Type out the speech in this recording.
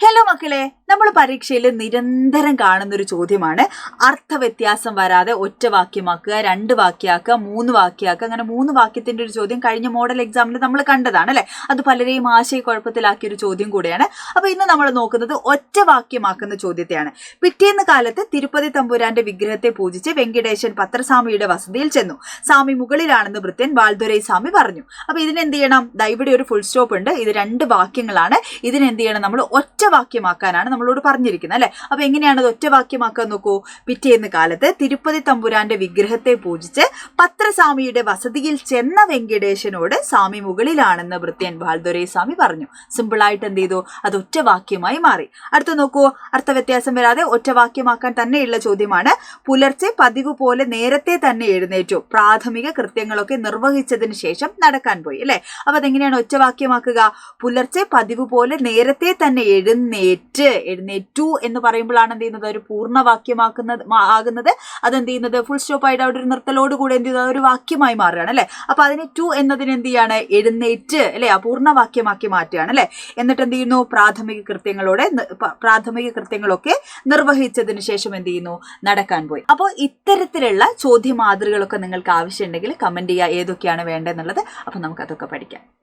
Hello മക്കളെ, നമ്മൾ പരീക്ഷയിൽ നിരന്തരം കാണുന്നൊരു ചോദ്യമാണ് അർത്ഥവ്യത്യാസം വരാതെ ഒറ്റ വാക്യമാക്കുക, രണ്ട് വാക്യാക്കുക, മൂന്ന് വാക്യാക്കുക. അങ്ങനെ മൂന്ന് വാക്യത്തിന്റെ ഒരു ചോദ്യം കഴിഞ്ഞ മോഡൽ എക്സാമിൽ നമ്മൾ കണ്ടതാണ് അല്ലെ. അത് പലരെയും ആശയക്കുഴപ്പത്തിലാക്കിയ ഒരു ചോദ്യം കൂടെയാണ്. അപ്പൊ ഇന്ന് നമ്മൾ നോക്കുന്നത് ഒറ്റ വാക്യമാക്കുന്ന ചോദ്യത്തെയാണ്. പിറ്റേന്ന് കാലത്ത് തിരുപ്പതി തമ്പുരാന്റെ വിഗ്രഹത്തെ പൂജിച്ച് വെങ്കിടേശൻ പത്രസ്വാമിയുടെ വസതിയിൽ ചെന്നു. സ്വാമി മുകളിലാണെന്ന് ഭൃത്യൻ ബാൽദുരൈ സ്വാമി പറഞ്ഞു. അപ്പൊ ഇതിനെന്ത് ചെയ്യണം? ഇവിടെ ഒരു ഫുൾ സ്റ്റോപ്പ് ഉണ്ട്. ഇത് രണ്ട് വാക്യങ്ങളാണ്. ഇതിനെന്ത് ചെയ്യണം? നമ്മൾ ഒറ്റ വാക്യമാക്കാനാണ് നമ്മളോട് പറഞ്ഞിരിക്കുന്നത് അല്ലെ. അപ്പൊ എങ്ങനെയാണ് അത് ഒറ്റ വാക്യമാക്കാൻ നോക്കൂ. പിറ്റേന്ന് കാലത്ത് തിരുപ്പതി തമ്പുരാന്റെ വിഗ്രഹത്തെ പൂജിച്ച് പത്രസ്വാമിയുടെ വസതിയിൽ ചെന്ന വെങ്കിടേശനോട് സ്വാമി മുകളിലാണെന്ന് ഭൃത്യൻ ബാൽദുരൈ സ്വാമി പറഞ്ഞു. സിമ്പിൾ ആയിട്ട് എന്ത് ചെയ്തു? അത് ഒറ്റ വാക്യമായി മാറി. അടുത്ത നോക്കൂ, അർത്ഥവ്യത്യാസം വരാതെ ഒറ്റ വാക്യമാക്കാൻ തന്നെയുള്ള ചോദ്യമാണ്. പുലർച്ചെ പതിവ് പോലെ നേരത്തെ തന്നെ എഴുന്നേറ്റു, പ്രാഥമിക കൃത്യങ്ങളൊക്കെ നിർവഹിച്ചതിന് ശേഷം നടക്കാൻ പോയി അല്ലെ. അപ്പൊ അതെങ്ങനെയാണ് ഒറ്റ വാക്യമാക്കുക? പുലർച്ചെ പതിവ് പോലെ നേരത്തെ തന്നെ എഴുന്നേറ്റു എന്ന് പറയുമ്പോഴാണ് എന്ത് ചെയ്യുന്നത്? ഒരു പൂർണ്ണവാക്യമാകുന്നത്. അതെന്ത് ചെയ്യുന്നത്? ഫുൾ സ്റ്റോപ്പ് ആയിട്ട് അവിടെ ഒരു നിർത്തലോട് കൂടെ എന്ത് ചെയ്യുന്നത്? ഒരു വാക്യമായി മാറുകയാണ് അല്ലെ. അപ്പൊ അതിന് ടു എന്നതിന് എന്ത് ചെയ്യാണ്? എഴുന്നേറ്റ് അല്ലെ, അപൂർണവാക്യമാക്കി മാറ്റുകയാണ് അല്ലെ. എന്നിട്ട് എന്ത് ചെയ്യുന്നു? പ്രാഥമിക കൃത്യങ്ങളൊക്കെ നിർവഹിച്ചതിന് ശേഷം എന്ത് ചെയ്യുന്നു? നടക്കാൻ പോയി. അപ്പോൾ ഇത്തരത്തിലുള്ള ചോദ്യ മാതൃകളൊക്കെ നിങ്ങൾക്ക് ആവശ്യമുണ്ടെങ്കിൽ കമന്റ് ചെയ്യുക ഏതൊക്കെയാണ് വേണ്ടതെന്നുള്ളത്. അപ്പൊ നമുക്ക് അതൊക്കെ പഠിക്കാം.